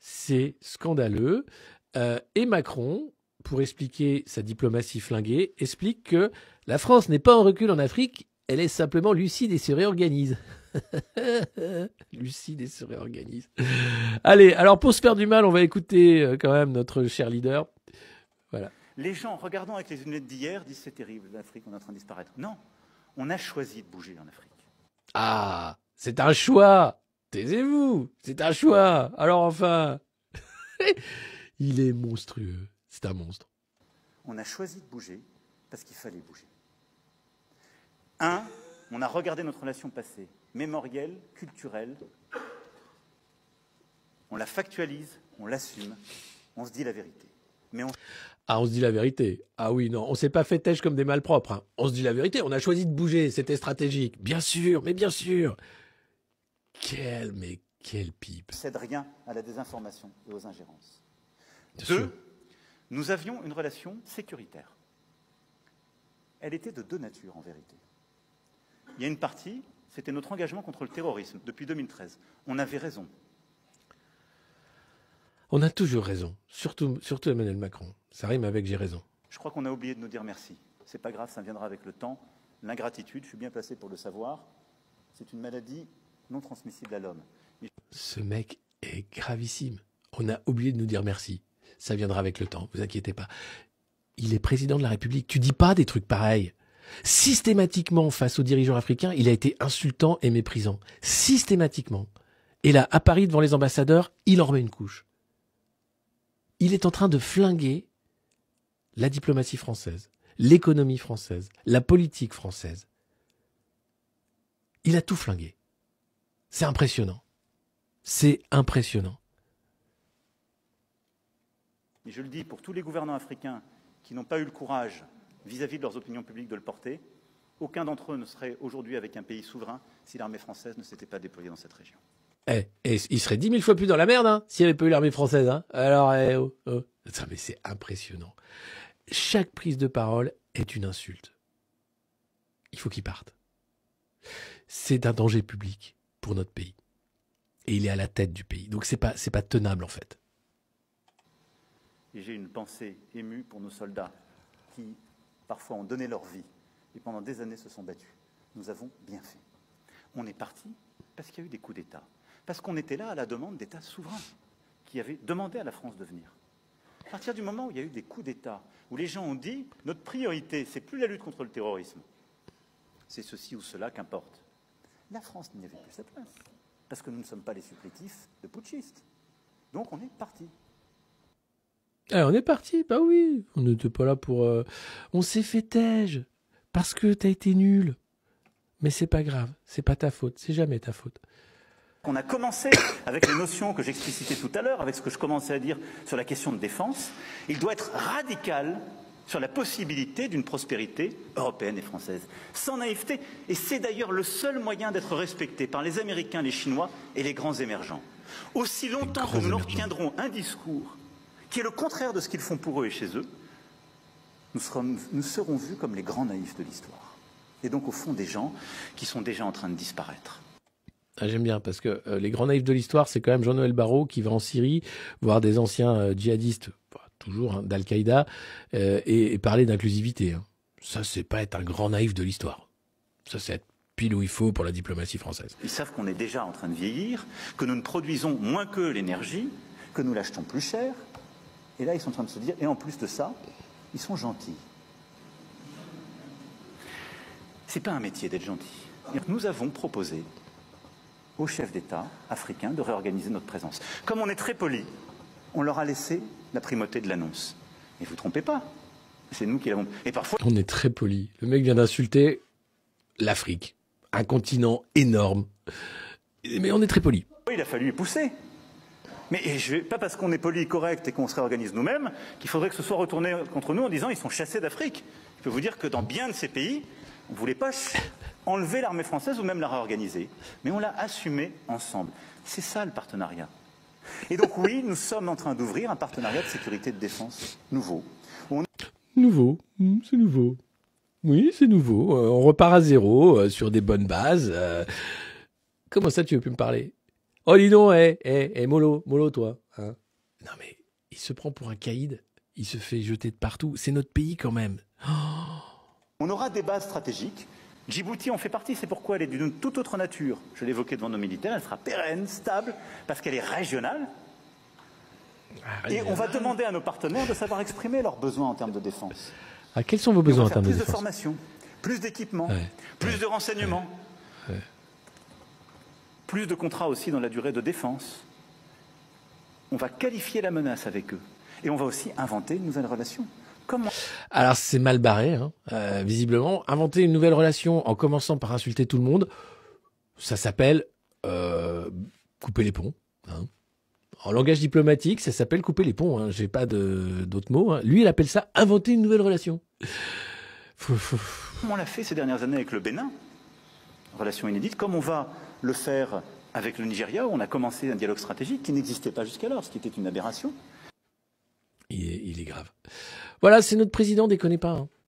C'est scandaleux. Et Macron, pour expliquer sa diplomatie flinguée, explique que la France n'est pas en recul en Afrique, elle est simplement lucide et se réorganise. Lucide et se réorganise. Allez, alors pour se faire du mal, on va écouter quand même notre cher leader. Voilà. Les gens, regardant avec les lunettes d'hier, disent c'est terrible, l'Afrique, on est en train de disparaître. Non, on a choisi de bouger en Afrique. Ah, c'est un choix. Taisez-vous, c'est un choix. Alors enfin, il est monstrueux. C'est un monstre. On a choisi de bouger parce qu'il fallait bouger. Un, on a regardé notre relation passée, mémorielle, culturelle. On la factualise, on l'assume, on se dit la vérité. Mais on se dit la vérité. Ah oui, non, on s'est pas fait têche comme des malpropres. Hein. On se dit la vérité, on a choisi de bouger, c'était stratégique. Bien sûr, mais bien sûr. Quelle pipe. On ne cède rien à la désinformation et aux ingérences. Bien Deux, sûr. nous avions une relation sécuritaire. Elle était de deux natures, en vérité. Il y a une partie, c'était notre engagement contre le terrorisme, depuis 2013. On avait raison. On a toujours raison, surtout Emmanuel Macron. Ça rime avec j'ai raison. Je crois qu'on a oublié de nous dire merci. C'est pas grave, ça viendra avec le temps. L'ingratitude, je suis bien placé pour le savoir, c'est une maladie non transmissible à l'homme. Ce mec est gravissime. On a oublié de nous dire merci. Ça viendra avec le temps, vous inquiétez pas. Il est président de la République. Tu dis pas des trucs pareils. Systématiquement, face aux dirigeants africains, il a été insultant et méprisant. Systématiquement. Et là, à Paris, devant les ambassadeurs, il en remet une couche. Il est en train de flinguer la diplomatie française, l'économie française, la politique française. Il a tout flingué. C'est impressionnant. C'est impressionnant. Et je le dis pour tous les gouvernants africains qui n'ont pas eu le courage, vis-à-vis de leurs opinions publiques, de le porter, aucun d'entre eux ne serait aujourd'hui avec un pays souverain si l'armée française ne s'était pas déployée dans cette région. Et il serait 10 000 fois plus dans la merde hein, s'il n'y avait pas eu l'armée française. Hein. Alors, Attends, mais c'est impressionnant. Chaque prise de parole est une insulte. Il faut qu'il parte. C'est un danger public pour notre pays. Et il est à la tête du pays. Donc c'est pas tenable en fait. Et j'ai une pensée émue pour nos soldats qui, parfois, ont donné leur vie et pendant des années se sont battus. Nous avons bien fait. On est parti parce qu'il y a eu des coups d'État. Parce qu'on était là à la demande d'États souverains qui avaient demandé à la France de venir. À partir du moment où il y a eu des coups d'État, où les gens ont dit « notre priorité, c'est plus la lutte contre le terrorisme, c'est ceci ou cela qu'importe », la France n'y avait plus sa place. Parce que nous ne sommes pas les supplétifs de putschistes. Donc on est parti. On est parti, bah oui. On n'était pas là pour... On s'est fait tège. Parce que t'as été nul. Mais c'est pas grave. C'est pas ta faute. C'est jamais ta faute. On a commencé avec les notions que j'explicitais tout à l'heure, avec ce que je commençais à dire sur la question de défense. Il doit être radical sur la possibilité d'une prospérité européenne et française, sans naïveté. Et c'est d'ailleurs le seul moyen d'être respecté par les Américains, les Chinois et les grands émergents. Aussi longtemps que nous leur tiendrons un discours qui est le contraire de ce qu'ils font pour eux et chez eux, nous serons vus comme les grands naïfs de l'histoire. Et donc au fond des gens qui sont déjà en train de disparaître. Ah, j'aime bien, parce que les grands naïfs de l'histoire, c'est quand même Jean-Noël Barrot qui va en Syrie voir des anciens djihadistes, toujours hein, d'Al-Qaïda, et parler d'inclusivité. Hein. Ça, c'est pas être un grand naïf de l'histoire. Ça, c'est être pile où il faut pour la diplomatie française. Ils savent qu'on est déjà en train de vieillir, que nous ne produisons moins que l'énergie, que nous l'achetons plus cher. Et là, ils sont en train de se dire, et en plus de ça, ils sont gentils. C'est pas un métier d'être gentil. Nous avons proposé aux chefs d'État africains de réorganiser notre présence. Comme on est très poli, on leur a laissé la primauté de l'annonce. Et vous ne trompez pas, c'est nous qui l'avons... Et parfois... On est très poli. Le mec vient d'insulter l'Afrique, un continent énorme. Mais on est très poli. Il a fallu les pousser. Mais pas parce qu'on est poli, correct et qu'on se réorganise nous-mêmes, qu'il faudrait que ce soit retourné contre nous en disant ils sont chassés d'Afrique. Je peux vous dire que dans bien de ces pays, on ne voulait pas enlever l'armée française ou même la réorganiser. Mais on l'a assumé ensemble. C'est ça le partenariat. Et donc oui, nous sommes en train d'ouvrir un partenariat de sécurité et de défense nouveau. Nouveau, c'est nouveau. Oui, c'est nouveau. On repart à zéro, sur des bonnes bases. Comment ça, tu veux plus me parler? Oh, dis donc, mollo, toi. Hein. Non, mais il se prend pour un caïd. Il se fait jeter de partout. C'est notre pays, quand même. Oh. On aura des bases stratégiques. Djibouti en fait partie, c'est pourquoi elle est d'une toute autre nature. Je l'évoquais devant nos militaires, elle sera pérenne, stable, parce qu'elle est régionale. Et on va demander à nos partenaires de savoir exprimer leurs besoins en termes de défense. Ah, quels sont vos besoins en termes de défense? défense? Plus de formation, plus d'équipement, plus de renseignements, plus de contrats aussi dans la durée de défense. On va qualifier la menace avec eux. Et on va aussi inventer une nouvelle relation. Comment? Alors, c'est mal barré, hein, visiblement. Inventer une nouvelle relation en commençant par insulter tout le monde, ça s'appelle couper les ponts. Hein. En langage diplomatique, ça s'appelle couper les ponts. Hein. J'ai pas d'autres mots. Hein. Lui, il appelle ça inventer une nouvelle relation. On l'a fait ces dernières années avec le Bénin, relation inédite, comme on va le faire avec le Nigeria, où on a commencé un dialogue stratégique qui n'existait pas jusqu'alors, ce qui était une aberration. Il est grave. Voilà, c'est notre président, déconnez pas. Hein.